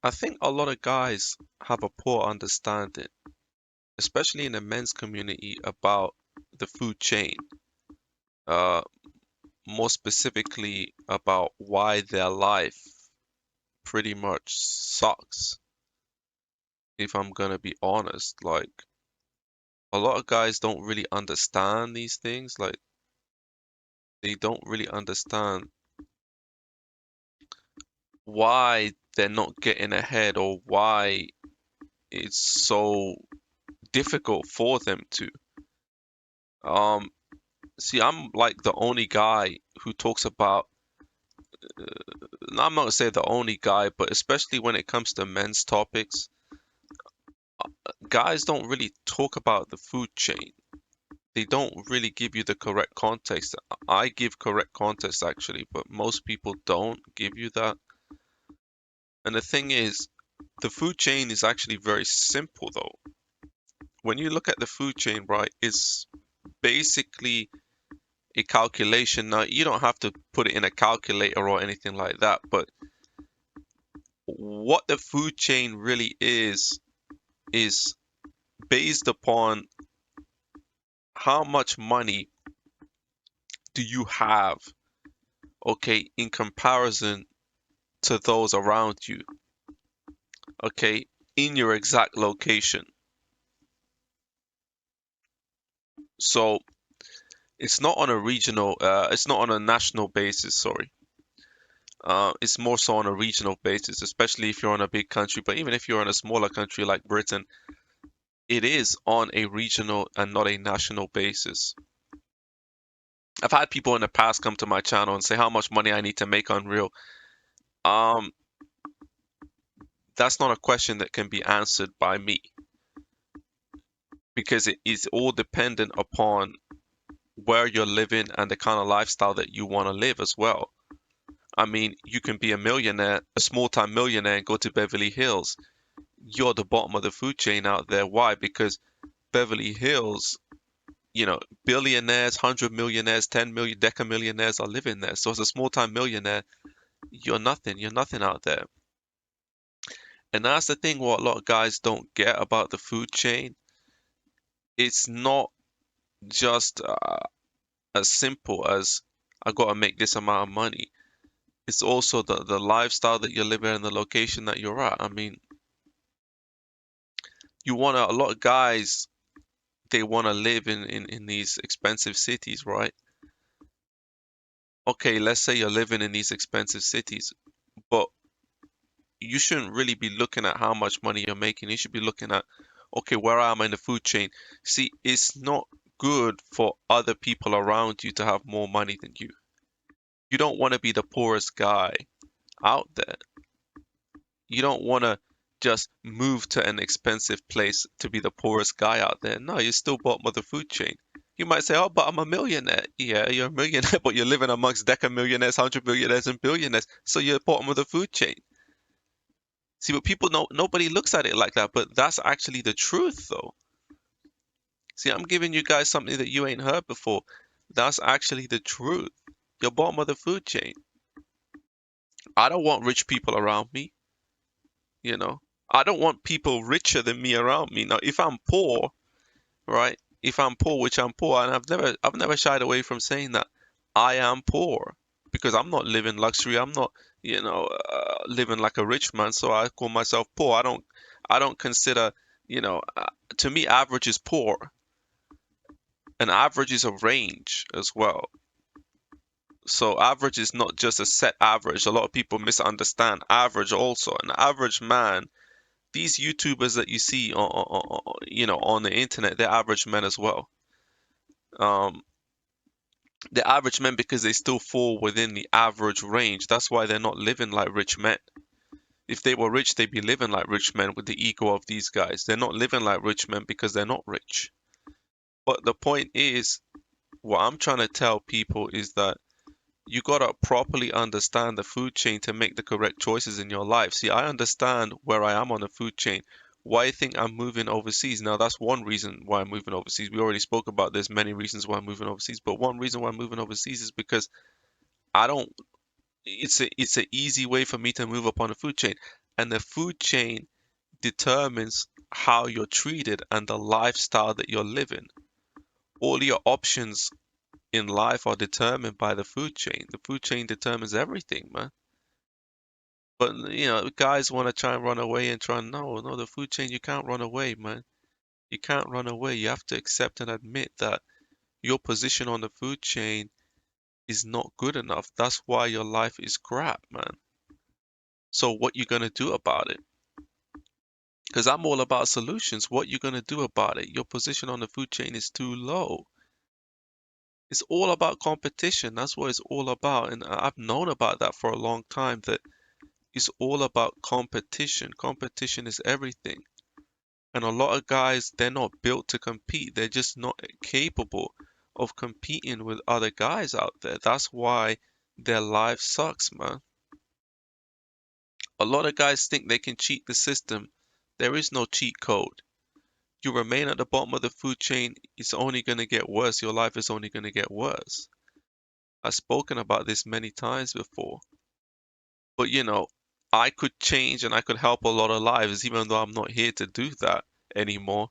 I think a lot of guys have a poor understanding, especially in the men's community, about the food chain. Uh, More specifically about why their life pretty much sucks. If I'm gonna be honest, like a lot of guys don't really understand these things. Like they don't really understand why they're not getting ahead or why it's so difficult for them to. Um, See, I'm like the only guy who talks about, I'm not gonna say the only guy, but especially when it comes to men's topics, guys don't really talk about the food chain. They don't really give you the correct context. I give correct context actually, but most people don't give you that. And the thing is, the food chain is actually very simple though. When you look at the food chain, right, it's basically a calculation. Now, you don't have to put it in a calculator or anything like that, but what the food chain really is based upon how much money do you have, okay, in comparison to those around you, okay, in your exact location. So it's not on a national basis, sorry. It's more so on a regional basis, especially if you're on a big country. But even if you're in a smaller country like Britain, it is on a regional and not a national basis. I've had people in the past come to my channel and say how much money I need to make on Real. Um, that's not a question that can be answered by me because it is all dependent upon where you're living and the kind of lifestyle that you want to live as well. I mean, you can be a millionaire, a small-time millionaire, and go to Beverly Hills. You're the bottom of the food chain out there. Why? Because Beverly Hills, billionaires, 100 millionaires, 10 million, decamillionaires are living there. So as a small-time millionaire, you're nothing. You're nothing out there. And that's the thing what a lot of guys don't get about the food chain. It's not just as simple as I got to make this amount of money. It's also the lifestyle that you're living and the location that you're at. I mean, a lot of guys, they want to live in these expensive cities, right? Okay, let's say you're living in these expensive cities, but you shouldn't really be looking at how much money you're making. You should be looking at, okay, where am I in the food chain? See, it's not good for other people around you to have more money than you. You don't want to be the poorest guy out there. You don't want to just move to an expensive place to be the poorest guy out there. No, you're still bottom of the food chain. You might say, oh, but I'm a millionaire. Yeah, you're a millionaire, but you're living amongst decamillionaires, 100 millionaires, and billionaires. So you're bottom of the food chain. See, but people know nobody looks at it like that, but that's actually the truth, though. See, I'm giving you guys something that you ain't heard before. That's actually the truth. You're bottom of the food chain. I don't want rich people around me, you know. I don't want people richer than me around me. Now, if I'm poor, right? If I'm poor, which I'm poor, and I've never shied away from saying that I am poor because I'm not living luxury. I'm not, living like a rich man. So I call myself poor. I don't consider, to me, average is poor, and average is a range as well. So average is not just a set average. A lot of people misunderstand average also. An average man, these YouTubers that you see on the internet, they're average men as well. Um, they're average men because they still fall within the average range. That's why they're not living like rich men. If they were rich, they'd be living like rich men with the ego of these guys. They're not living like rich men because they're not rich. But the point is, what I'm trying to tell people is that you gotta properly understand the food chain to make the correct choices in your life. See, I understand where I am on the food chain. Why I think I'm moving overseas. Now, that's one reason why I'm moving overseas. We already spoke about there's many reasons why I'm moving overseas, but one reason why I'm moving overseas is because I don't it's a easy way for me to move up on the food chain. And the food chain determines how you're treated and the lifestyle that you're living. All your options in life are determined by the food chain. The food chain determines everything, man. But guys want to try and run away and try and no, the food chain, you can't run away, man. You can't run away. You have to accept and admit that your position on the food chain is not good enough. That's why your life is crap, man. So what you gonna do about it? Because I'm all about solutions. What you gonna do about it? Your position on the food chain is too low. It's all about competition. That's what it's all about. And I've known about that for a long time, that it's all about competition. Competition is everything. And a lot of guys, they're not built to compete. They're just not capable of competing with other guys out there. That's why their life sucks, man. A lot of guys think they can cheat the system. There is no cheat code. You remain at the bottom of the food chain, it's only going to get worse. Your life is only going to get worse. I've spoken about this many times before. But I could change and I could help a lot of lives, even though I'm not here to do that anymore.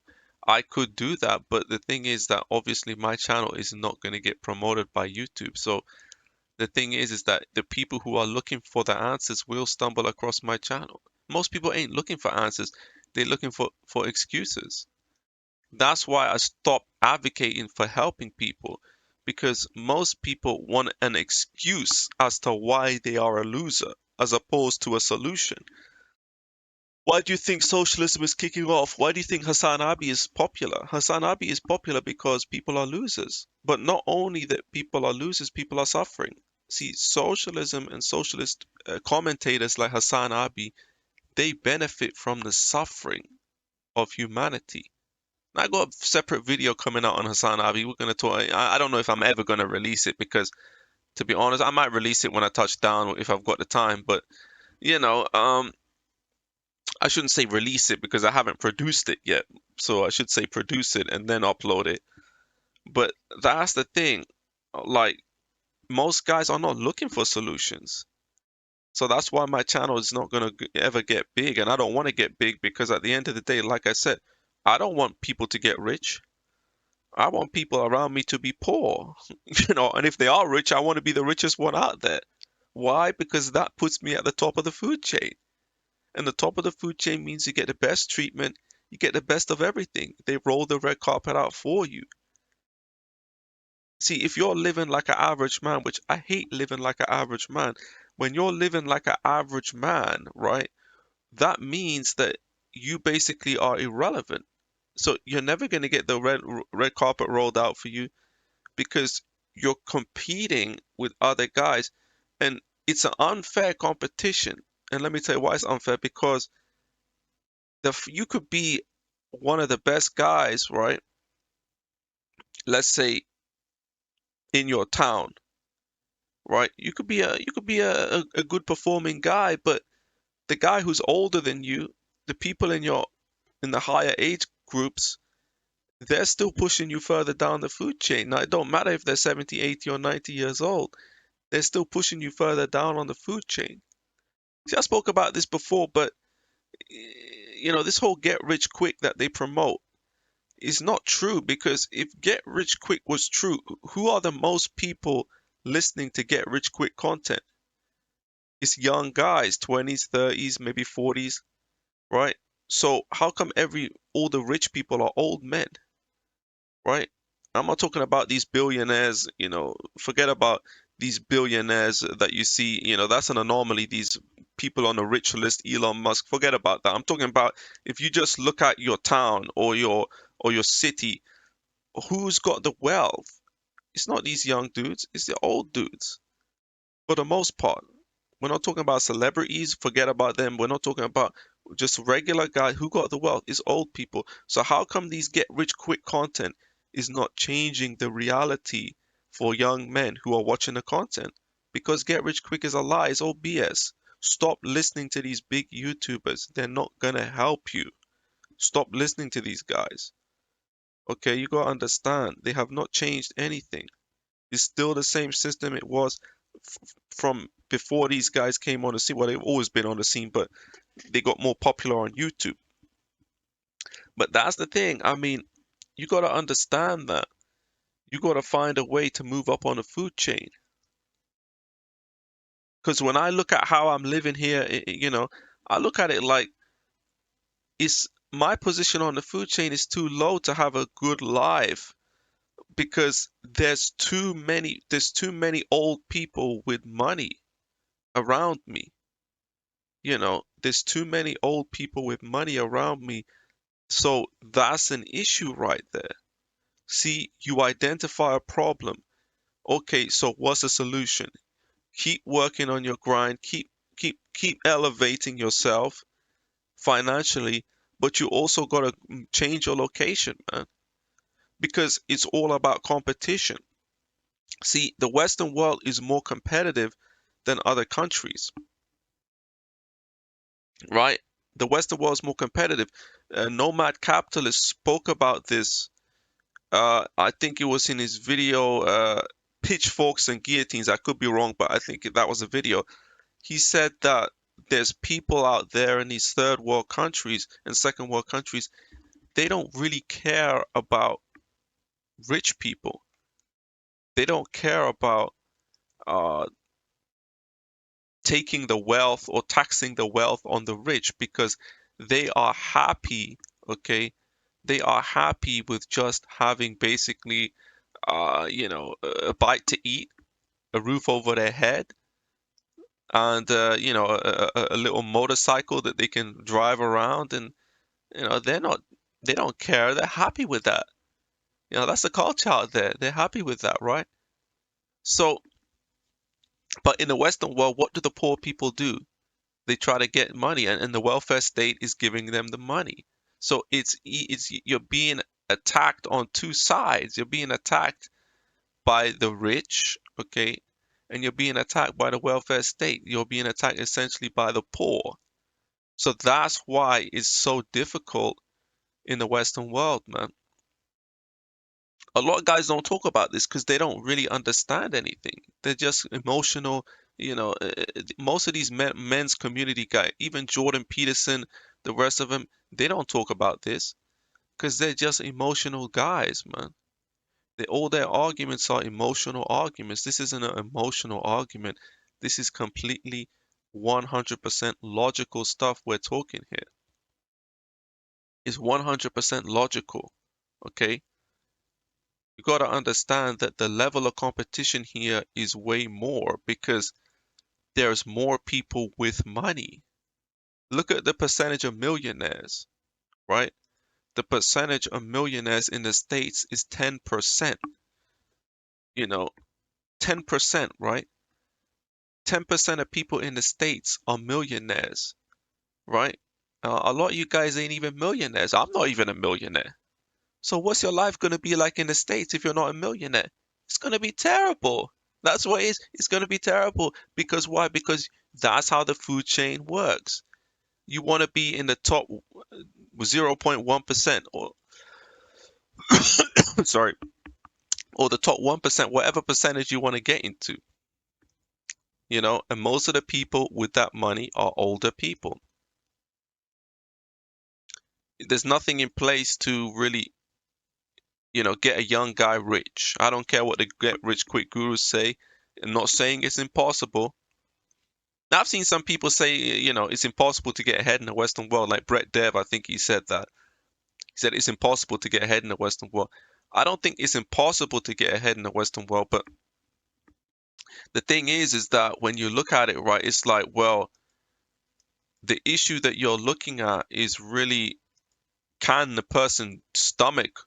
I could do that, but the thing is that obviously my channel is not going to get promoted by YouTube. So the thing is that the people who are looking for the answers will stumble across my channel. Most people ain't looking for answers. They're looking for excuses. That's why I stopped advocating for helping people, because most people want an excuse as to why they are a loser as opposed to a solution. Why do you think socialism is kicking off? Why do you think Hassan Abi is popular? Hassan Abi is popular because people are losers. But not only that people are losers, people are suffering. See, socialism and socialist commentators like Hassan Abi, they benefit from the suffering of humanity. I got a separate video coming out on Hassan Abi. We're gonna talk. I don't know if I'm ever gonna release it because, to be honest, I might release it when I touch down if I've got the time. But you know, um, I shouldn't say release it because I haven't produced it yet. So I should say produce it and then upload it. But that's the thing. Like, most guys are not looking for solutions. So that's why my channel is not gonna ever get big, and I don't want to get big because at the end of the day, like I said, I don't want people to get rich. I want people around me to be poor, and if they are rich, I want to be the richest one out there. Why? Because that puts me at the top of the food chain. And the top of the food chain means you get the best treatment, you get the best of everything. They roll the red carpet out for you. See, if you're living like an average man, which I hate living like an average man, when you're living like an average man, right, that means that you basically are irrelevant. So you're never going to get the red carpet rolled out for you because you're competing with other guys, and it's an unfair competition. And let me tell you why it's unfair, because you could be one of the best guys, right? Let's say in your town, right? You could be a good performing guy, but the guy who's older than you, the people in the higher age groups, they're still pushing you further down the food chain. Now, it don't matter if they're 70, 80, or 90 years old. They're still pushing you further down on the food chain. See, I spoke about this before, but this whole get rich quick that they promote is not true, because if get rich quick was true, who are the most people listening to get rich quick content? It's young guys, 20s, 30s, maybe 40s, right? So how come all the rich people are old men, right? I'm not talking about these billionaires, forget about these billionaires that you see, that's an anomaly. These people on the rich list, Elon Musk, forget about that. I'm talking about if you just look at your town or your city, who's got the wealth? It's not these young dudes, it's the old dudes for the most part. We're not talking about celebrities, forget about them. We're not talking about just regular guy who got the wealth. It's old people. So how come these get rich quick content is not changing the reality for young men who are watching the content? Because get rich quick is a lie, it's all BS. Stop listening to these big YouTubers. They're not gonna help you. Stop listening to these guys. Okay, you gotta understand, they have not changed anything. It's still the same system it was from before these guys came on the scene. Well, they've always been on the scene, but they got more popular on YouTube. But that's the thing. I mean, you got to understand that you got to find a way to move up on the food chain. Because when I look at how I'm living here, I look at it like it's my position on the food chain is too low to have a good life because there's too many old people with money around me. There's too many old people with money around me. So that's an issue right there. See, you identify a problem. Okay, so what's the solution? Keep working on your grind, keep elevating yourself financially, but you also got to change your location, man, because it's all about competition. See, the Western world is more competitive than other countries, right? The Western world is more competitive. Nomad Capitalist spoke about this. I think it was in his video, Pitchforks and Guillotines. I could be wrong, but I think that was a video. He said that there's people out there in these third world countries and second world countries, they don't really care about rich people. They don't care about uh, taking the wealth or taxing the wealth on the rich because they are happy, okay? They are happy with just having basically, a bite to eat, a roof over their head, and a little motorcycle that they can drive around, and they don't care. They're happy with that. That's the culture out there. They're happy with that, right? So, but in the Western world, what do the poor people do? They try to get money, and the welfare state is giving them the money. So it's you're being attacked on two sides. You're being attacked by the rich, okay, and you're being attacked by the welfare state. You're being attacked essentially by the poor. So that's why it's so difficult in the Western world, man. A lot of guys don't talk about this because they don't really understand anything. They're just emotional. Most of these men's community guys, even Jordan Peterson, the rest of them, they don't talk about this because they're just emotional guys, man. All their arguments are emotional arguments. This isn't an emotional argument. This is completely 100% logical stuff we're talking here. It's 100% logical, okay? You got to understand that the level of competition here is way more because there's more people with money. Look at the percentage of millionaires, right? The percentage of millionaires in the States is 10%. You know, 10%, right? 10% of people in the States are millionaires, right? A lot of you guys ain't even millionaires. I'm not even a millionaire. So what's your life going to be like in the States if you're not a millionaire? It's going to be terrible. That's what it is. It's going to be terrible. Because why? Because that's how the food chain works. You want to be in the top 0.1% or sorry, or the top 1%, whatever percentage you want to get into, and most of the people with that money are older people. There's nothing in place to really, get a young guy rich. I don't care what the get rich quick gurus say. I'm not saying it's impossible. Now, I've seen some people say, it's impossible to get ahead in the Western world. Like Brett Dev, I think he said that. He said it's impossible to get ahead in the Western world. I don't think it's impossible to get ahead in the Western world, but the thing is that when you look at it, right, it's like, well, the issue that you're looking at is really, can the person stomach,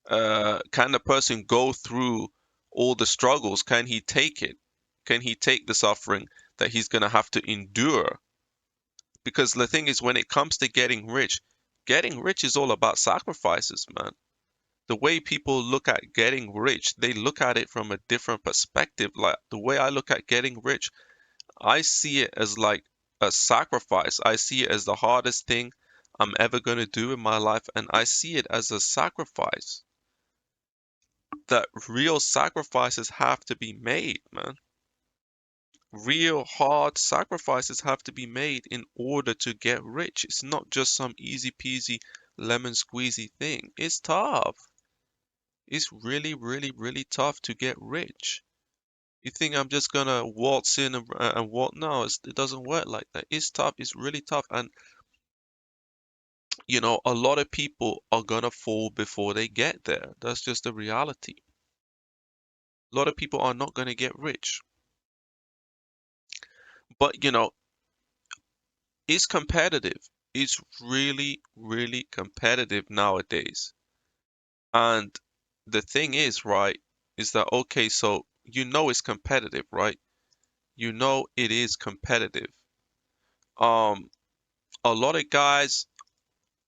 can the person go through all the struggles? Can he take it? Can he take the suffering that he's going to have to endure? Because the thing is, when it comes to getting rich is all about sacrifices, man. The way people look at getting rich, they look at it from a different perspective. Like the way I look at getting rich, I see it as like a sacrifice. I see it as the hardest thing I'm ever going to do in my life, and I see it as a sacrifice. That real sacrifices have to be made, man. Real hard sacrifices have to be made in order to get rich. It's not just some easy peasy lemon squeezy thing. It's tough. It's really, really, really tough to get rich. You think I'm just gonna waltz in and walk? No, it doesn't work like that. It's tough. It's really tough. And a lot of people are gonna fall before they get there. That's just the reality. A lot of people are not gonna get rich. But it's competitive. It's really, really competitive nowadays. And the thing is, right, is that okay, so it's competitive, right? You know it is competitive. Um, a lot of guys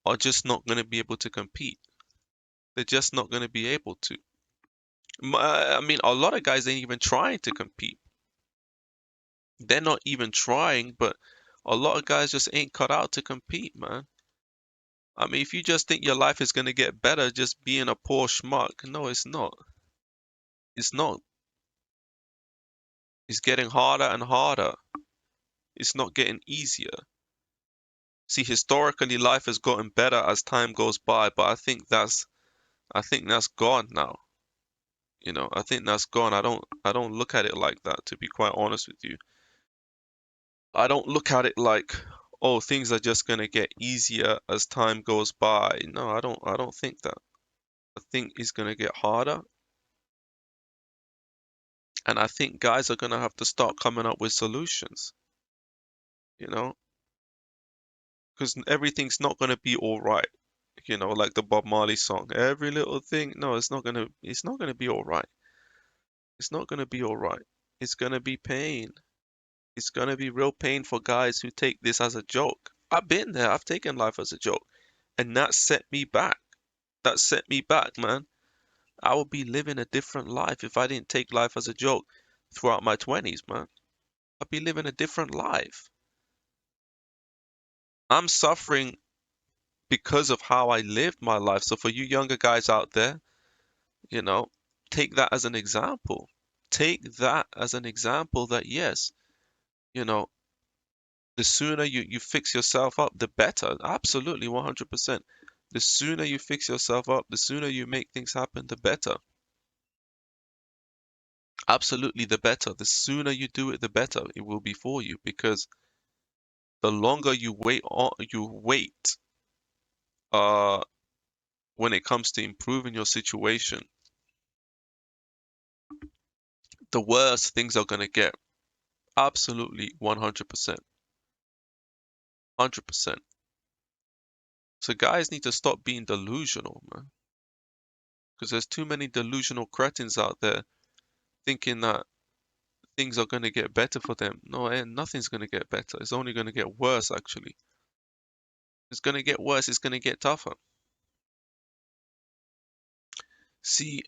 are just not going to be able to compete. They're just not going to be able to. I mean, a lot of guys ain't even trying to compete. They're not even trying, but a lot of guys just ain't cut out to compete, man. I mean, if you just think your life is going to get better just being a poor schmuck, no, it's not. It's not. It's getting harder and harder. It's not getting easier. See, historically, life has gotten better as time goes by, but I think that's gone now. I think that's gone. I don't look at it like that, to be quite honest with you. I don't look at it like, oh, things are just gonna get easier as time goes by. No, I don't think that. I think it's gonna get harder, and I think guys are gonna have to start coming up with solutions, you know, because everything's not gonna be all right. Like the Bob Marley song, every little thing. No, it's not gonna be all right. It's not gonna be all right. It's gonna be pain. It's gonna be real pain for guys who take this as a joke. I've been there. I've taken life as a joke, and that set me back. That set me back, man. I would be living a different life if I didn't take life as a joke throughout my 20s, man. I'd be living a different life. I'm suffering because of how I lived my life. So for you younger guys out there, you know, take that as an example. Take that as an example that yes, you know, the sooner you fix yourself up, the better. Absolutely, 100%. The sooner you fix yourself up, the sooner you make things happen, the better. Absolutely, the better. The sooner you do it, the better it will be for you because the longer you wait uh when it comes to improving your situation, the worse things are going to get. Absolutely, 100%. 100%. So guys need to stop being delusional, man, because there's too many delusional cretins out there thinking that things are going to get better for them. No, nothing's going to get better. It's only going to get worse, actually. It's going to get worse. It's going to get tougher. See,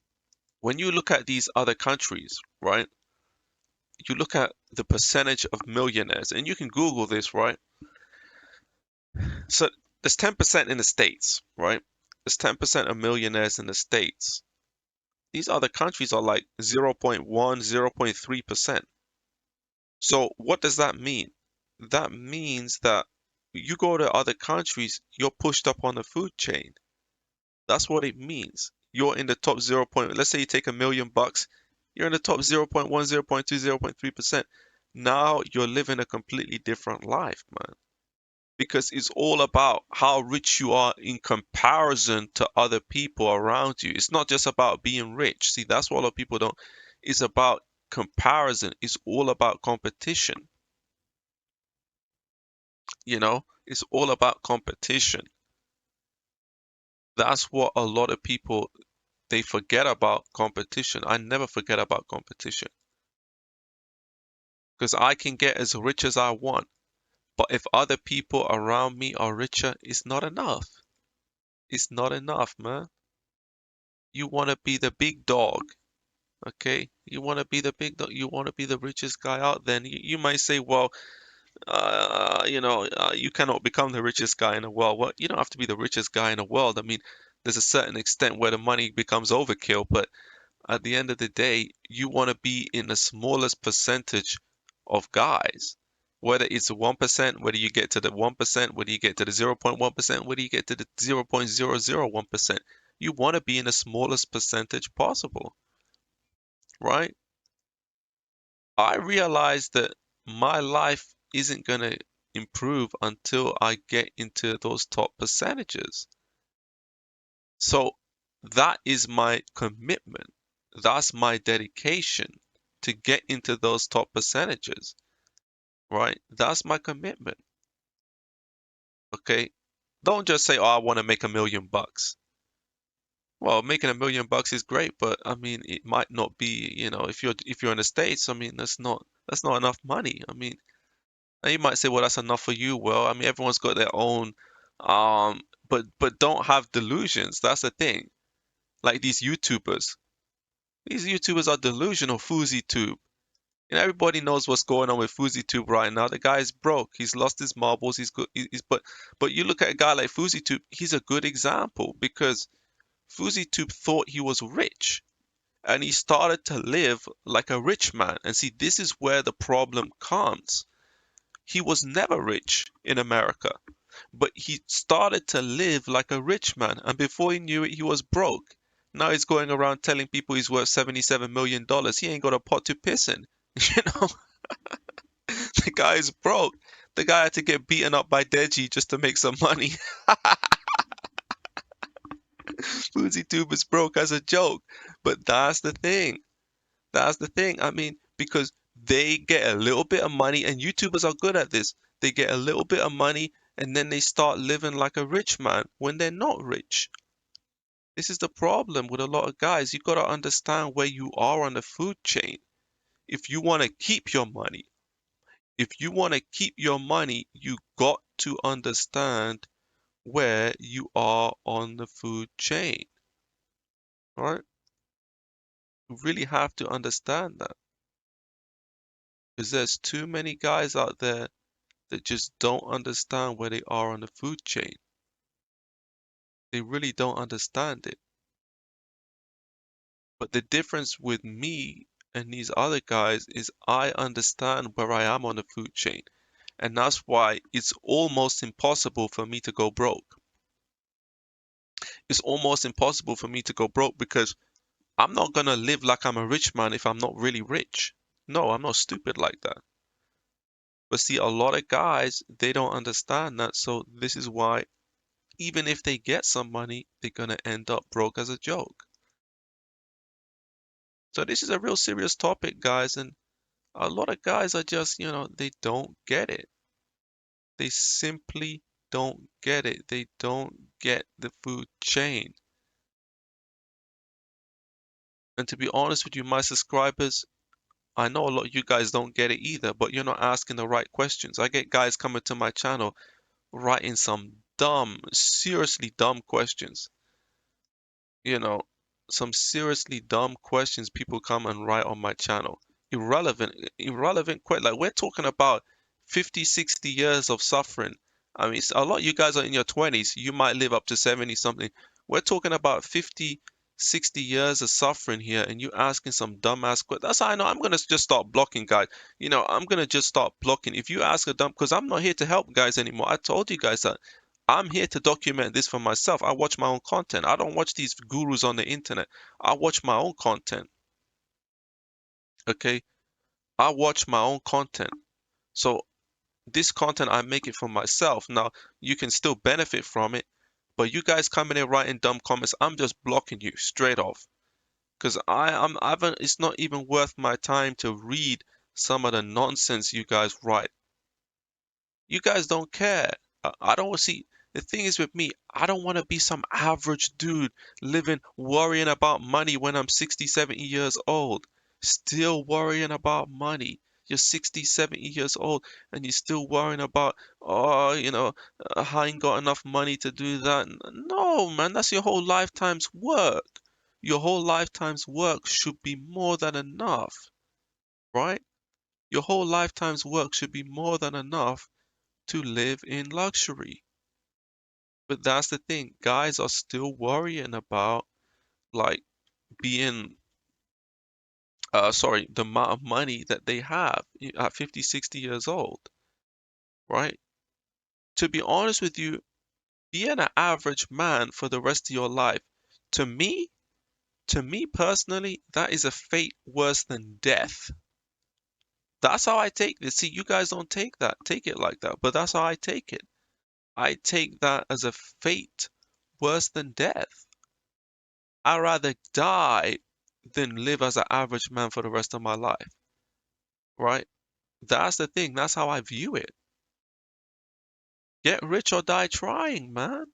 when you look at these other countries, right? You look at the percentage of millionaires, and you can Google this, right? So there's 10% in the States, right? There's 10% of millionaires in the States. These other countries are like 0.1, 0.3%. So what does that mean? That means that you go to other countries, you're pushed up on the food chain. That's what it means. You're in the top 0. Let's say you take $1 million, you're in the top 0.1, 0.2, 0.3%. Now you're living a completely different life, man. Because it's all about how rich you are in comparison to other people around you. It's not just about being rich. See, that's what a lot of people don't. It's about comparison. It's all about competition. It's all about competition. That's what a lot of people they forget about competition. I never forget about competition because I can get as rich as I want. But if other people around me are richer, it's not enough. It's not enough, man. You want to be the big dog, okay? You want to be the big dog. You want to be the richest guy out there. And you might say, well, you cannot become the richest guy in the world. Well, you don't have to be the richest guy in the world. I mean, there's a certain extent where the money becomes overkill, but at the end of the day, you want to be in the smallest percentage of guys. Whether it's 1%, whether you get to the 1%, whether you get to the 0.1%, whether you get to the 0.001%, you want to be in the smallest percentage possible, right? I realized that my life isn't going to improve until I get into those top percentages. So that is my commitment. That's my dedication to get into those top percentages, right? That's my commitment. Okay. Don't just say, oh, I want to make $1 million. Well, making $1 million is great, but I mean, it might not be, if you're in the States, I mean, that's not enough money. I mean, and you might say, well, that's enough for you. Well, I mean, everyone's got their own, um, but don't have delusions. That's the thing. Like these YouTubers. These YouTubers are delusional. FouseyTube. And everybody knows what's going on with FouseyTube right now. The guy is broke. He's lost his marbles. He's good. But you look at a guy like FouseyTube. He's a good example because FouseyTube thought he was rich, and he started to live like a rich man. And see, this is where the problem comes. He was never rich in America, but he started to live like a rich man, and before he knew it, he was broke. Now he's going around telling people he's worth $77 million. He ain't got a pot to piss in. You know, the guy is broke. The guy had to get beaten up by Deji just to make some money. FouseyTube is broke as a joke. But that's the thing. That's the thing. I mean, because they get a little bit of money, and YouTubers are good at this. They get a little bit of money, and then they start living like a rich man when they're not rich. This is the problem with a lot of guys. You got to understand where you are on the food chain. If you want to keep your money, you got to understand where you are on the food chain, right? You really have to understand that because there's too many guys out there that just don't understand where they are on the food chain. They really don't understand it. But the difference with me and these other guys is I understand where I am on the food chain. And that's why it's almost impossible for me to go broke. It's almost impossible for me to go broke because I'm not going to live like I'm a rich man if I'm not really rich. No, I'm not stupid like that. But see, a lot of guys, they don't understand that. So this is why even if they get some money, they're going to end up broke as a joke. So this is a real serious topic, guys, and a lot of guys are just, they don't get it. They simply don't get it. They don't get the food chain. And to be honest with you, my subscribers, I know a lot of you guys don't get it either, but you're not asking the right questions. I get guys coming to my channel writing some dumb, seriously dumb questions. You know, some seriously dumb questions people come and write on my channel. Irrelevant like we're talking about 50, 60 years of suffering. I mean, a lot of you guys are in your 20s. You might live up to 70 something. We're talking about 50, 60 years of suffering here, and you asking some dumbass questions. That's how I know I'm gonna just start blocking, guys. I'm gonna just start blocking. If you ask a dumb, because I'm not here to help guys anymore. I told you guys that. I'm here to document this for myself. I watch my own content. I don't watch these gurus on the internet. I watch my own content. Okay? I watch my own content. So this content, I make it for myself. Now, you can still benefit from it, but you guys coming in writing dumb comments, I'm just blocking you straight off. Because it's not even worth my time to read some of the nonsense you guys write. You guys don't care. I don't see. The thing is with me, I don't want to be some average dude living worrying about money when I'm 60, 70 years old. Still worrying about money. You're 60, 70 years old and you're still worrying about, oh, I ain't got enough money to do that. No, man, that's your whole lifetime's work. Your whole lifetime's work should be more than enough, right? Your whole lifetime's work should be more than enough to live in luxury. But that's the thing, guys are still worrying about like being sorry, the amount of money that they have at 50, 60 years old, right? To be honest with you, being an average man for the rest of your life, to me, to me personally, that is a fate worse than death. That's how I take this. See, you guys don't take it like that, but that's how I take it. I take that as a fate worse than death. I'd rather die than live as an average man for the rest of my life, right? That's the thing. That's how I view it. Get rich or die trying, man.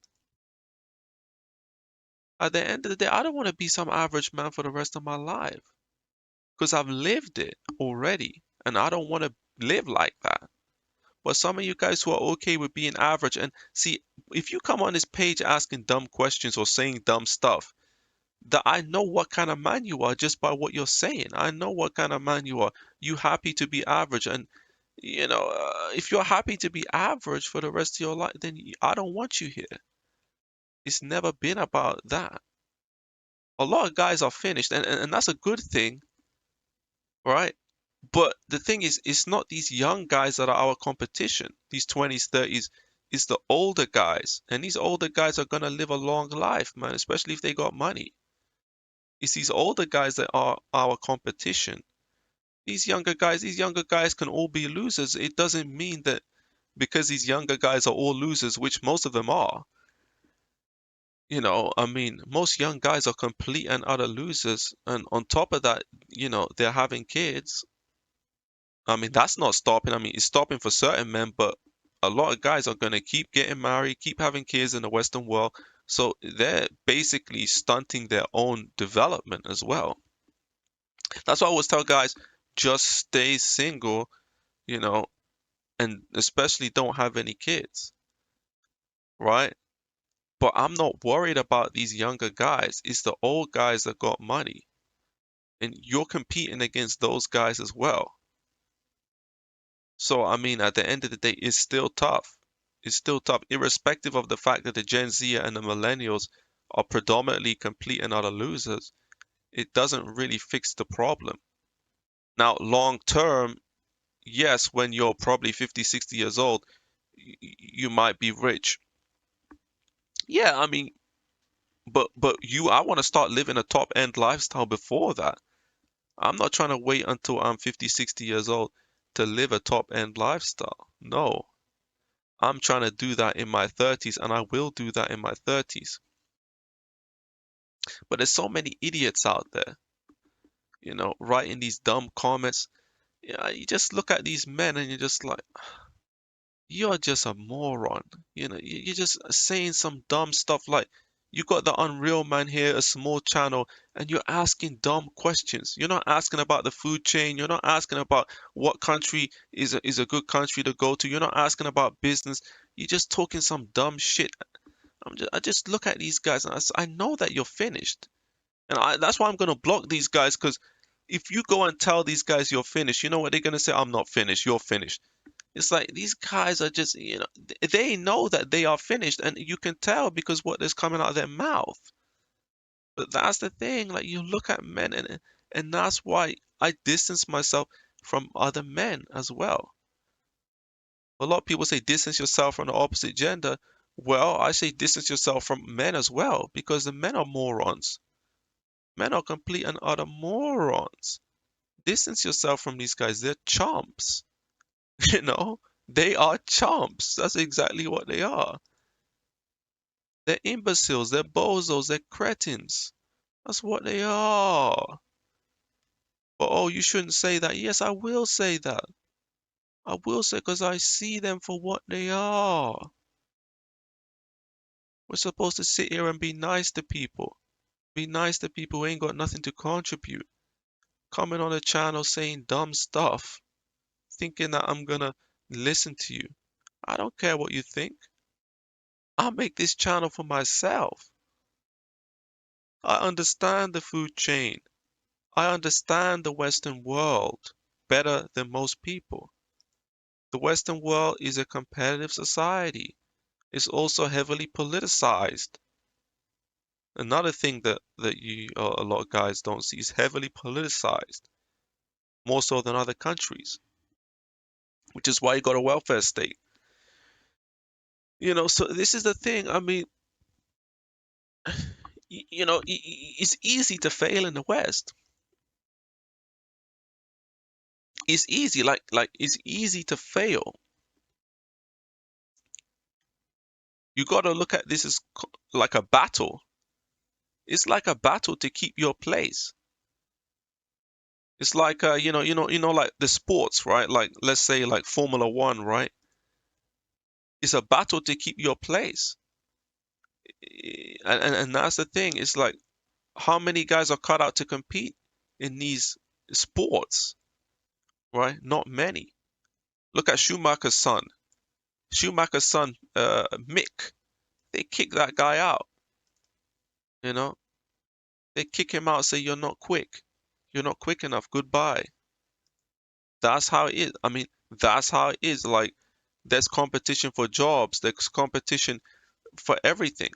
At the end of the day, I don't want to be some average man for the rest of my life because I've lived it already and I don't want to live like that. But some of you guys who are okay with being average, and see, if you come on this page asking dumb questions or saying dumb stuff, that I know what kind of man you are just by what you're saying. I know what kind of man you are. You happy to be average, and if you're happy to be average for the rest of your life, then I don't want you here. It's never been about that. A lot of guys are finished, and that's a good thing, right? But the thing is, it's not these young guys that are our competition, these 20s, 30s. It's the older guys. And these older guys are going to live a long life, man, especially if they got money. It's these older guys that are our competition. These younger guys can all be losers. It doesn't mean that because these younger guys are all losers, which most of them are. I mean, most young guys are complete and utter losers. And on top of that, they're having kids. I mean, that's not stopping. I mean, it's stopping for certain men, but a lot of guys are going to keep getting married, keep having kids in the Western world. So they're basically stunting their own development as well. That's why I always tell guys, just stay single, you know, and especially don't have any kids, right? But I'm not worried about these younger guys. It's the old guys that got money. And you're competing against those guys as well. So, I mean, at the end of the day, it's still tough. It's still tough, irrespective of the fact that the Gen Z and the millennials are predominantly complete and utter losers. It doesn't really fix the problem. Now, long term, yes, when you're probably 50, 60 years old, you might be rich. Yeah, I mean, but I want to start living a top end lifestyle before that. I'm not trying to wait until I'm 50, 60 years old to live a top end lifestyle. No, I'm trying to do that in my 30s and I will do that in my 30s. But there's so many idiots out there, writing these dumb comments. Yeah, you just look at these men and you're just like, you're just a moron. You're just saying some dumb stuff like, you got the Unreal Man here, a small channel, and you're asking dumb questions. You're not asking about the food chain. You're not asking about what country is a good country to go to. You're not asking about business. You're just talking some dumb shit. I just look at these guys and I know that you're finished. And that's why I'm going to block these guys because if you go and tell these guys you're finished, you know what they're going to say? I'm not finished. You're finished. It's like these guys are just, they know that they are finished, and you can tell because what is coming out of their mouth. But that's the thing, like you look at men, and that's why I distance myself from other men as well. A lot of people say distance yourself from the opposite gender. Well, I say distance yourself from men as well because the men are morons. Men are complete and utter morons. Distance yourself from these guys. They're chumps. You know, they are chumps. That's exactly what they are. They're imbeciles, they're bozos, they're cretins. That's what they are. But oh, you shouldn't say that. Yes, I will say that. I will say because I see them for what they are. We're supposed to sit here and be nice to people. Be nice to people who ain't got nothing to contribute. Coming on a channel saying dumb stuff, thinking that I'm gonna listen to you. I don't care what you think. I make this channel for myself. I understand the food chain. I understand the Western world better than most people. The Western world is a competitive society. It's also heavily politicized. Another thing that a lot of guys don't see is heavily politicized. more so than other countries, which is why you got a welfare state. So this is the thing. I mean, it's easy to fail in the West. It's easy, like it's easy to fail. You got to look at this as like a battle. It's like a battle to keep your place. It's like like the sports, right? Like let's say like Formula One, right? It's a battle to keep your place. And that's the thing. It's like how many guys are cut out to compete in these sports, right? Not many. Look at Schumacher's son. Schumacher's son, Mick. They kick that guy out. You know, they kick him out. Say you're not quick. You're not quick enough. Goodbye. That's how it is. I mean, that's how it is. Like, there's competition for jobs. There's competition for everything.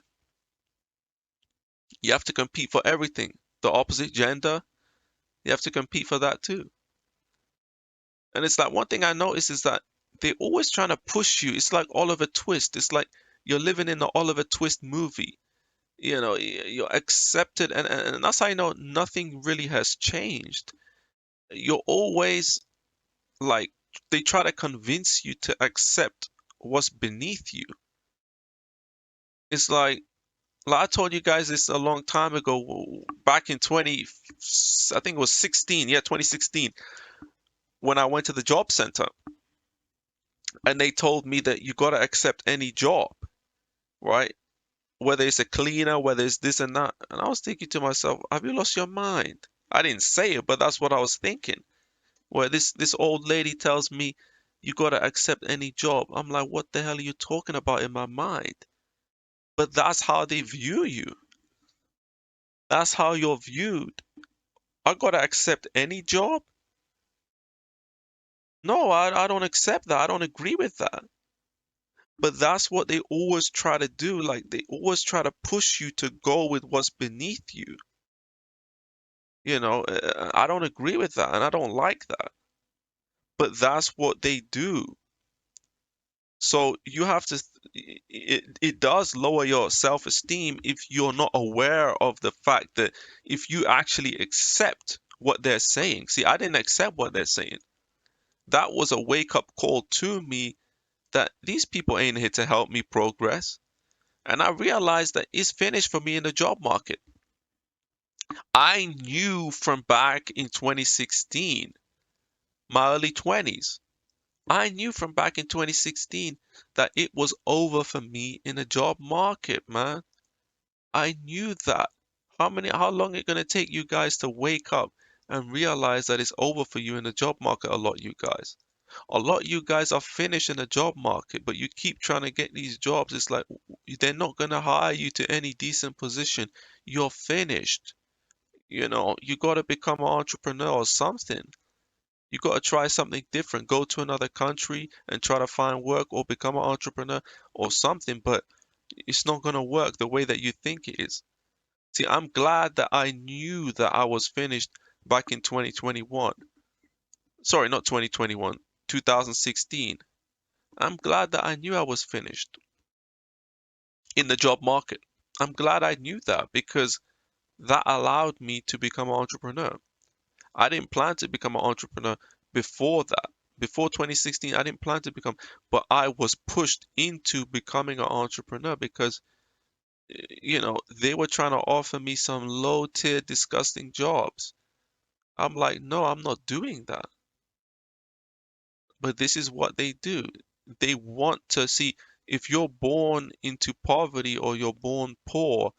You have to compete for everything. The opposite gender, you have to compete for that too. And it's like one thing I notice is that they're always trying to push you. It's like Oliver Twist. It's like you're living in the Oliver Twist movie. You're accepted, and that's how I know nothing really has changed. You're always like they try to convince you to accept what's beneath you. It's like I told you guys this a long time ago, back in 20, I think it was 16, yeah, 2016, when I went to the job center and they told me that you got to accept any job, right? Whether it's a cleaner, whether it's this and that. And I was thinking to myself, have you lost your mind? I didn't say it, but that's what I was thinking. Where this old lady tells me you got to accept any job. I'm like, what the hell are you talking about in my mind? But that's how they view you. That's how you're viewed. I got to accept any job? No, I don't accept that. I don't agree with that. But that's what they always try to do. Like they always try to push you to go with what's beneath you. I don't agree with that and I don't like that. But that's what they do. So you have to, it does lower your self-esteem if you're not aware of the fact that if you actually accept what they're saying. See, I didn't accept what they're saying. That was a wake-up call to me that these people ain't here to help me progress. And I realized that it's finished for me in the job market. I knew from back in 2016, my early 20s, I knew from back in 2016 that it was over for me in the job market, man. I knew that. How long it gonna take you guys to wake up and realize that it's over for you in the job market? A lot of you guys. A lot of you guys are finished in the job market, but you keep trying to get these jobs. It's like they're not gonna hire you to any decent position. You're finished. You got to become an entrepreneur or something. You got to try something different. Go to another country and try to find work or become an entrepreneur or something, but it's not going to work the way that you think it is. See, I'm glad that I knew that I was finished back in 2021. Sorry, not 2021, 2016. I'm glad that I knew I was finished in the job market. I'm glad I knew that because that allowed me to become an entrepreneur. I didn't plan to become an entrepreneur before that. Before 2016, I didn't plan to become, but I was pushed into becoming an entrepreneur because, they were trying to offer me some low tier, disgusting jobs. I'm like, no, I'm not doing that. But this is what they do. They want to see if you're born into poverty or you're born poor,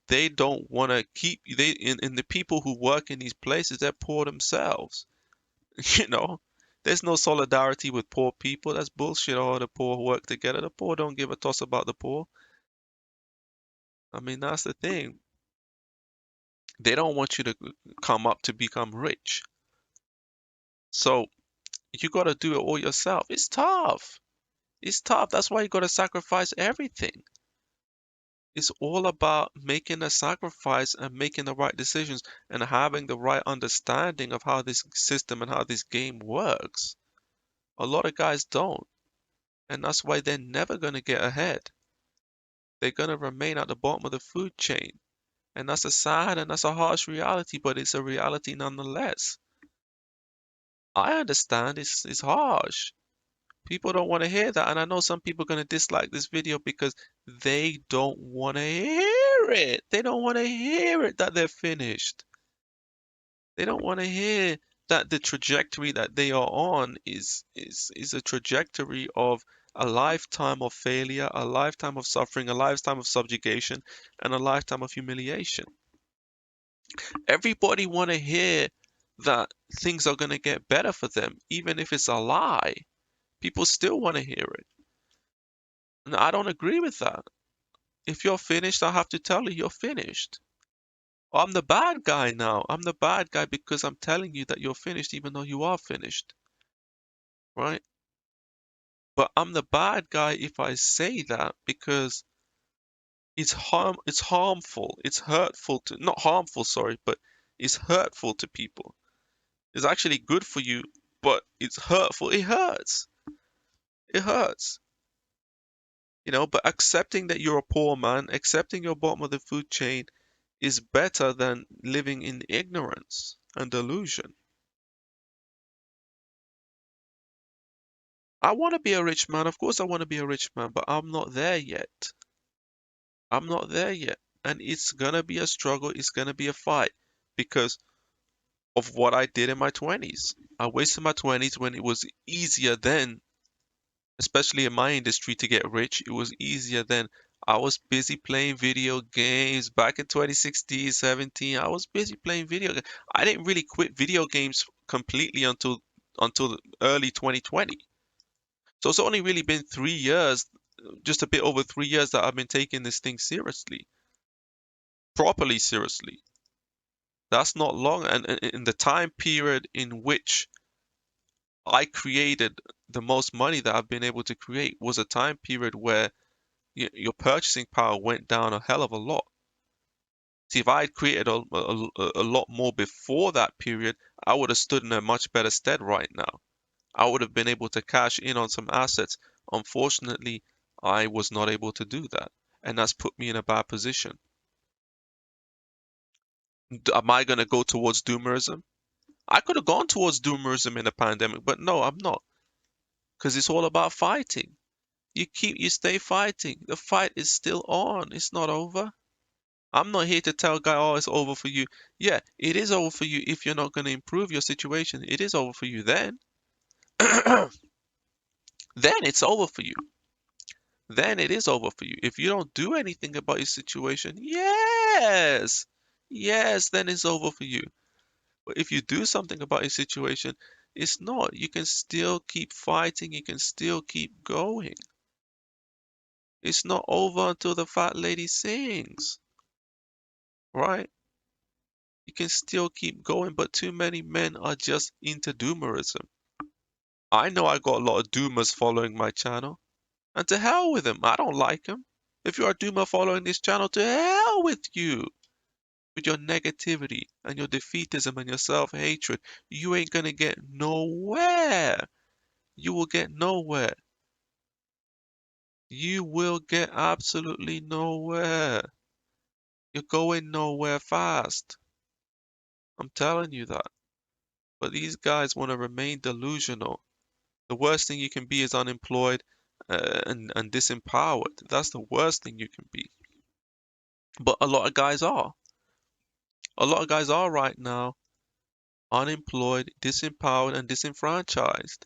they don't want to keep you. And the people who work in these places, they're poor themselves. You know, there's no solidarity with poor people. That's bullshit. All the poor work together. The poor don't give a toss about the poor. I mean, that's the thing. They don't want you to come up to become rich. So you got to do it all yourself. It's tough. It's tough. That's why you got to sacrifice everything. It's all about making a sacrifice and making the right decisions and having the right understanding of how this system and how this game works. A lot of guys don't, and that's why they're never going to get ahead. They're going to remain at the bottom of the food chain. And that's a sad and that's a harsh reality, but it's a reality nonetheless. I understand it's harsh. People don't want to hear that, and I know some people are going to dislike this video because they don't want to hear it. They don't want to hear it that they're finished. They don't want to hear that the trajectory that they are on is a trajectory of a lifetime of failure, a lifetime of suffering, a lifetime of subjugation, and a lifetime of humiliation. Everybody want to hear that things are going to get better for them, even if it's a lie. People still want to hear it. And I don't agree with that. If you're finished, I have to tell you you're finished. I'm the bad guy now. I'm the bad guy because I'm telling you that you're finished even though you are finished. Right? But I'm the bad guy if I say that because it's harmful, it's hurtful to, not harmful, sorry, but it's hurtful to people. It's actually good for you, but it's hurtful. It hurts. It hurts. But accepting that you're a poor man, accepting you're bottom of the food chain is better than living in ignorance and delusion. I want to be a rich man. Of course, I want to be a rich man, but I'm not there yet. I'm not there yet. And it's gonna be a struggle. It's gonna be a fight because of what I did in my 20s. I wasted my 20s when it was easier then, especially in my industry, to get rich. It was easier then. I was busy playing video games back in 2016, 17. I was busy playing video games. I didn't really quit video games completely until early 2020. So it's only really been 3 years, just a bit over 3 years that I've been taking this thing seriously, properly seriously. That's not long. And in the time period in which I created the most money that I've been able to create was a time period where your purchasing power went down a hell of a lot. See, if I had created a lot more before that period, I would have stood in a much better stead right now. I would have been able to cash in on some assets. Unfortunately, I was not able to do that, and that's put me in a bad position. Am I going to go towards doomerism? I could have gone towards doomerism in a pandemic, but no, I'm not, because it's all about fighting. You stay fighting. The fight is still on. It's not over. I'm not here to tell a guy, oh, it's over for you. Yeah, it is over for you if you're not going to improve your situation. It is over for you then. Then it's over for you. Then it is over for you. If you don't do anything about your situation, yes, yes, then it's over for you. But if you do something about your situation, it's not. You can still keep fighting. You can still keep going. It's not over until the fat lady sings, right? You can still keep going, but too many men are just into doomerism. I know I got a lot of doomers following my channel, and to hell with them. I don't like them. If you're a doomer following this channel, to hell with you. With your negativity and your defeatism and your self-hatred, you ain't gonna get nowhere. You will get nowhere. You will get absolutely nowhere. You're going nowhere fast. I'm telling you that. But these guys want to remain delusional. The worst thing you can be is unemployed and disempowered. That's the worst thing you can be. But a lot of guys are. A lot of guys are right now unemployed, disempowered, and disenfranchised.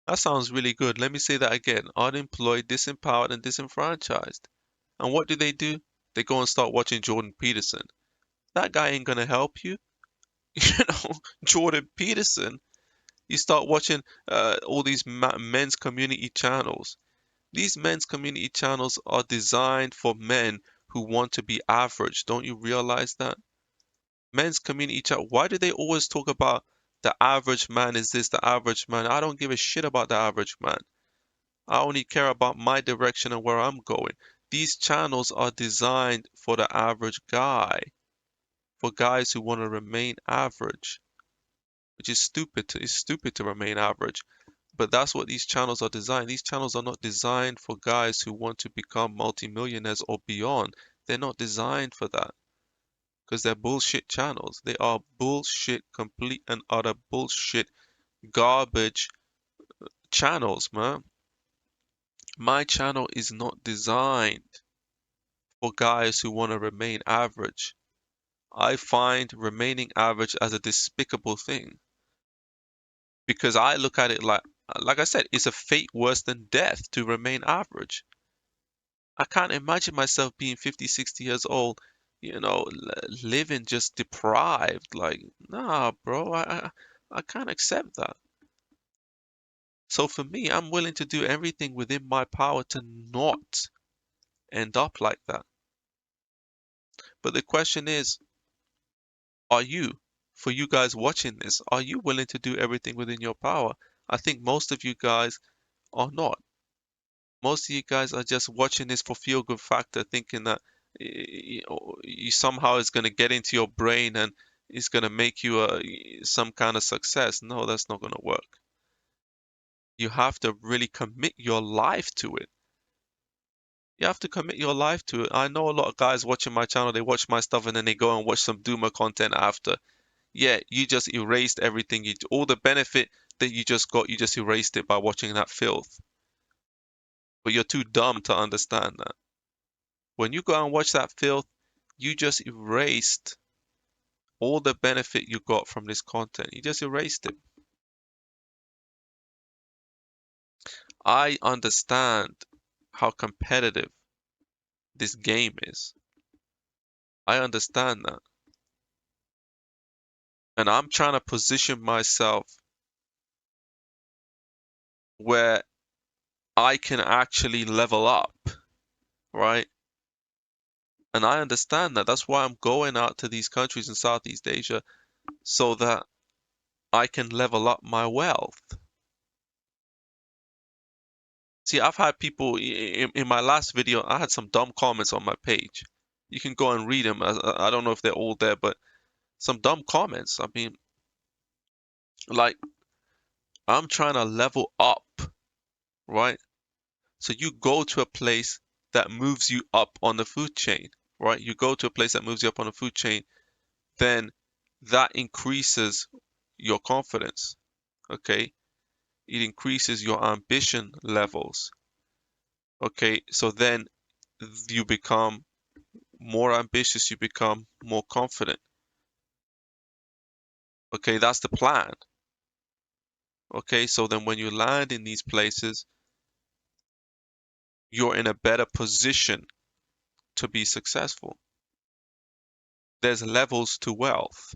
That sounds really good. Let me say that again. Unemployed, disempowered, and disenfranchised. And what do? They go and start watching Jordan Peterson. That guy ain't gonna help you. Jordan Peterson. You start watching all these men's community channels. These men's community channels are designed for men who want to be average. Don't you realize that? Men's community channel. Why do they always talk about the average man is this, the average man? I don't give a shit about the average man. I only care about my direction and where I'm going. These channels are designed for the average guy, for guys who want to remain average, which is stupid. It's stupid to remain average. But that's what these channels are designed. These channels are not designed for guys who want to become multimillionaires or beyond. They're not designed for that because they're bullshit channels. They are bullshit, complete and utter bullshit, garbage channels, man. My channel is not designed for guys who want to remain average. I find remaining average as a despicable thing because I look at it like I said, it's a fate worse than death to remain average. I can't imagine myself being 50, 60 years old, living just deprived. Like, nah, bro, I can't accept that. So for me, I'm willing to do everything within my power to not end up like that. But the question is, are you, for you guys watching this, are you willing to do everything within your power? I think most of you guys are not. Most of you guys are just watching this for feel good factor, thinking that you somehow is going to get into your brain and it's going to make you some kind of success. No, that's not going to work. You have to really commit your life to it. You have to commit your life to it. I know a lot of guys watching my channel, they watch my stuff and then they go and watch some Doomer content after. Yeah, you just erased everything. All the benefit that you just got, you just erased it by watching that filth. But you're too dumb to understand that. When you go and watch that filth, you just erased all the benefit you got from this content. You just erased it. I understand how competitive this game is. I understand that. And I'm trying to position myself where I can actually level up, right? And I understand that. That's why I'm going out to these countries in Southeast Asia so that I can level up my wealth. See, I've had people in my last video, I had some dumb comments on my page. You can go and read them. I don't know if they're all there, but some dumb comments. I mean, like, I'm trying to level up, right? So you go to a place that moves you up on the food chain, right? You go to a place that moves you up on the food chain, then that increases your confidence, okay? It increases your ambition levels, okay? So then you become more ambitious, you become more confident, okay? That's the plan, okay? So then when you land in these places, you're in a better position to be successful. There's levels to wealth.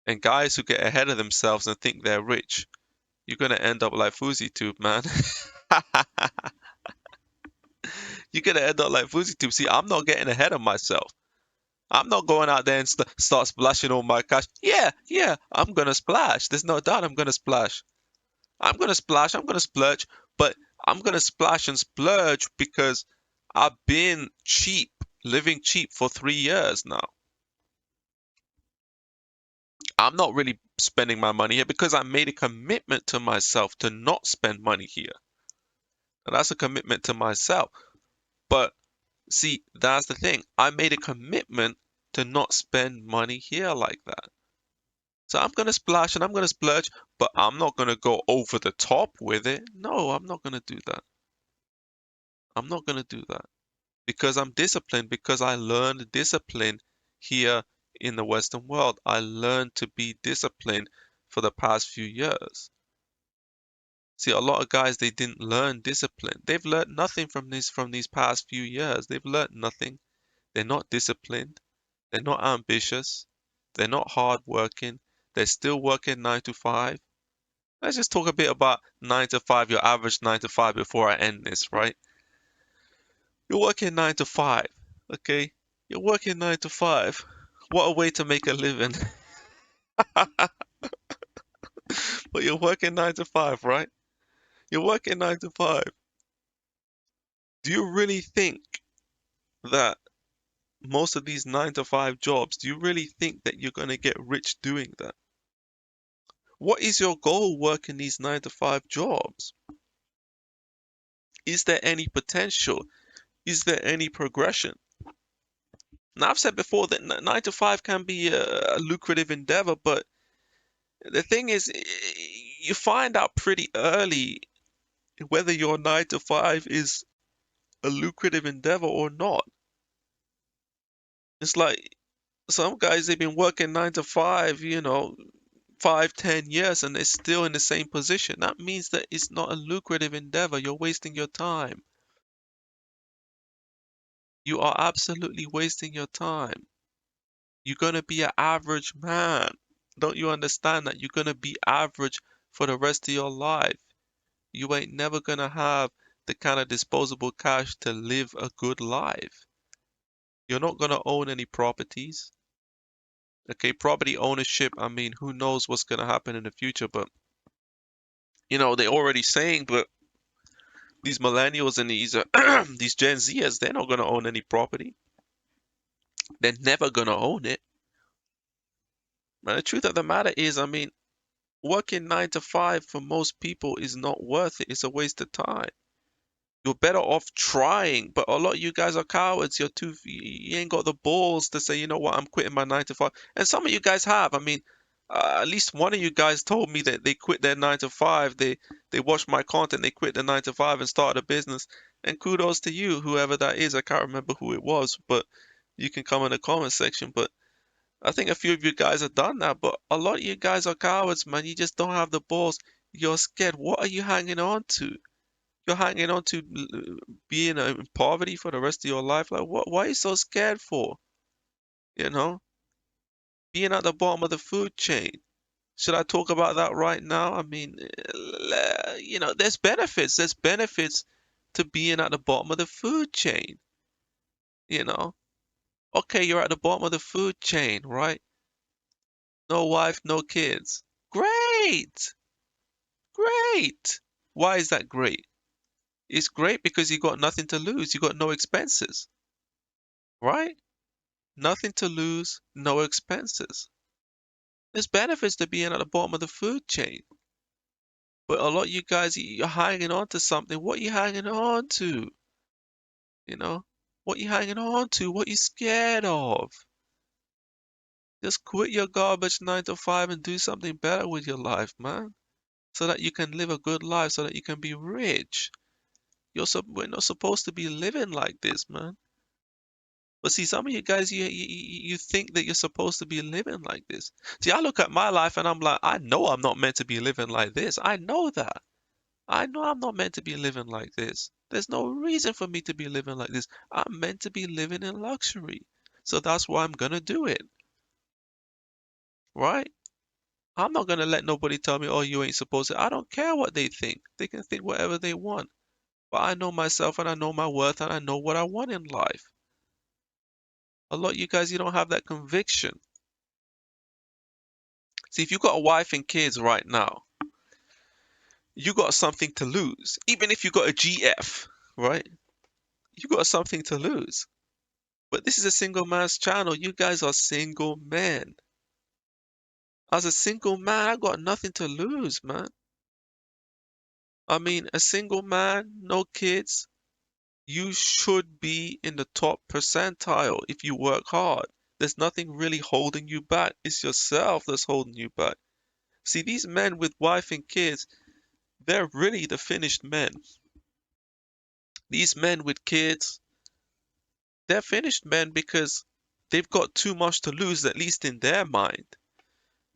And guys who get ahead of themselves and think they're rich, you're gonna end up like FouseyTube, man. You're gonna end up like FouseyTube. See, I'm not getting ahead of myself. I'm not going out there and start splashing all my cash. Yeah, I'm gonna splash. There's no doubt I'm gonna splash. I'm gonna splash, I'm gonna splurge, but I'm gonna splash and splurge because I've been cheap, living cheap for 3 years now. I'm not really spending my money here because I made a commitment to myself to not spend money here. And that's a commitment to myself. But see, that's the thing. I made a commitment to not spend money here like that. So I'm gonna splash and I'm gonna splurge, but I'm not gonna go over the top with it. No, I'm not gonna do that. I'm not gonna do that because I'm disciplined, because I learned discipline here in the Western world. I learned to be disciplined for the past few years. See, a lot of guys they didn't learn discipline. They've learned nothing from these past few years. They've learned nothing. They're not disciplined. They're not ambitious. They're not hardworking. They're still working 9 to 5. Let's just talk a bit about 9 to 5, your average 9 to 5 before I end this, right? You're working 9 to 5, okay? You're working 9 to 5. What a way to make a living. But you're working 9 to 5, right? You're working 9 to 5. Do you really think that most of these 9 to 5 jobs, do you really think that you're going to get rich doing that? What is your goal working these 9 to 5 jobs? Is there any potential? Is there any progression? Now, I've said before that 9 to 5 can be a lucrative endeavor, but the thing is, you find out pretty early whether your 9 to 5 is a lucrative endeavor or not. It's like some guys, they've been working 9 to 5, 5, 10 years, and they're still in the same position. That means that it's not a lucrative endeavor. You're wasting your time. You are absolutely wasting your time. You're going to be an average man. Don't you understand that you're going to be average for the rest of your life? You ain't never going to have the kind of disposable cash to live a good life. You're not going to own any properties. Okay, property ownership, I mean, who knows what's going to happen in the future, but they're already saying, but these millennials and these these Gen Zers, they're not going to own any property. They're never going to own it. And the truth of the matter is, I mean, working 9 to 5 for most people is not worth it. It's a waste of time. You're better off trying, but a lot of you guys are cowards. You ain't got the balls to say, you know what, I'm quitting my 9 to 5. And some of you guys have. I mean, at least one of you guys told me that they quit their 9 to 5. They watched my content, they quit the 9 to 5 and started a business. And kudos to you, whoever that is. I can't remember who it was, but you can come in the comment section. But I think a few of you guys have done that, but a lot of you guys are cowards, man. You just don't have the balls. You're scared. What are you hanging on to? You're hanging on to being in poverty for the rest of your life. Like, what? Why are you so scared for? You know, being at the bottom of the food chain. Should I talk about that right now? I mean, there's benefits. There's benefits to being at the bottom of the food chain. You know, okay, you're at the bottom of the food chain, right? No wife, no kids. Great, great. Why is that great? It's great because you got nothing to lose. You got no expenses, right? Nothing to lose, no expenses. There's benefits to being at the bottom of the food chain. But a lot of you guys, you're hanging on to something. What are you hanging on to? You know? What you hanging on to? What you scared of? Just quit your garbage 9 to 5 and do something better with your life, man. So that you can live a good life, so that you can be rich. We're not supposed to be living like this, man. But see, some of you guys, you think that you're supposed to be living like this. See, I look at my life and I'm like, I know I'm not meant to be living like this. I know that. I know I'm not meant to be living like this. There's no reason for me to be living like this. I'm meant to be living in luxury. So that's why I'm gonna do it, right? I'm not gonna let nobody tell me, oh, you ain't supposed to. I don't care what they think. They can think whatever they want. But I know myself and I know my worth and I know what I want in life. A lot of you guys, you don't have that conviction. See, if you got a wife and kids right now, you got something to lose. Even if you got a GF, right? You got something to lose. But this is a single man's channel. You guys are single men. As a single man, I got nothing to lose, man. I mean, a single man, no kids, you should be in the top percentile if you work hard. There's nothing really holding you back. It's yourself that's holding you back. See, these men with wife and kids, they're really the finished men. These men with kids, they're finished men because they've got too much to lose, at least in their mind.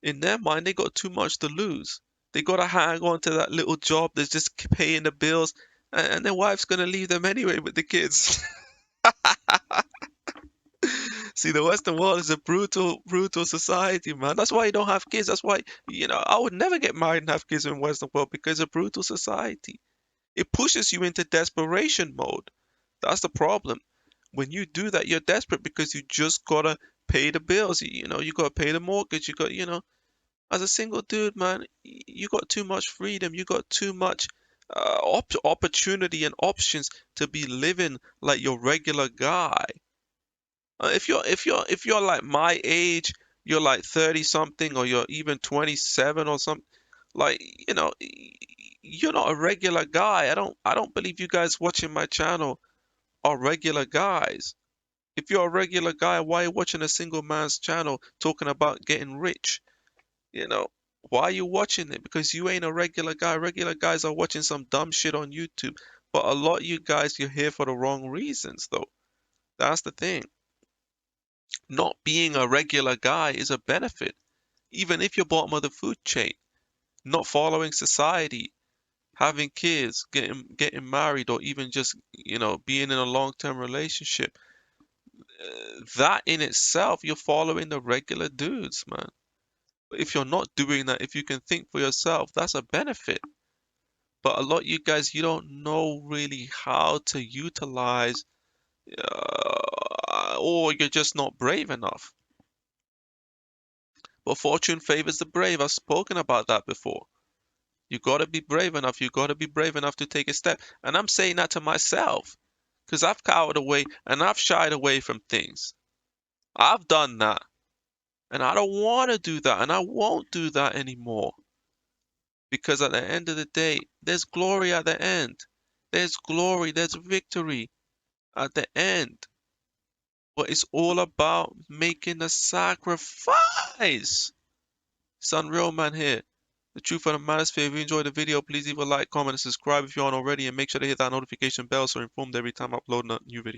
In their mind, they got too much to lose. They got to hang on to that little job that's just paying the bills, and their wife's going to leave them anyway with the kids. See, the Western world is a brutal, brutal society, man. That's why you don't have kids. That's why, I would never get married and have kids in Western world because it's a brutal society. It pushes you into desperation mode. That's the problem. When you do that, you're desperate because you just gotta pay the bills. You gotta pay the mortgage. As a single dude, man, you got too much freedom. You got too much opportunity and options to be living like your regular guy. If you're like my age, you're like 30 something, or you're even 27 or something, like, you're not a regular guy. I don't believe you guys watching my channel are regular guys. If you're a regular guy, why are you watching a single man's channel talking about getting rich? You know, why are you watching it? Because you ain't a regular guy. Regular guys are watching some dumb shit on YouTube. But a lot of you guys, you're here for the wrong reasons, though. That's the thing. Not being a regular guy is a benefit. Even if you're bottom of the food chain, not following society, having kids, getting married, or even just, being in a long-term relationship, that in itself, you're following the regular dudes, man. But if you're not doing that, if you can think for yourself, that's a benefit. But a lot of you guys, you don't know really how to utilize, or you're just not brave enough. But fortune favors the brave. I've spoken about that before. You got to be brave enough. You got to be brave enough to take a step. And I'm saying that to myself because I've cowered away and I've shied away from things. I've done that. And I don't want to do that. And I won't do that anymore. Because at the end of the day, there's glory at the end. There's glory, there's victory at the end. But it's all about making a sacrifice. It's Unreal Man here. The Truth of the Manosphere. If you enjoyed the video, please leave a like, comment, and subscribe if you aren't already. And make sure to hit that notification bell so you're informed every time I upload a new video.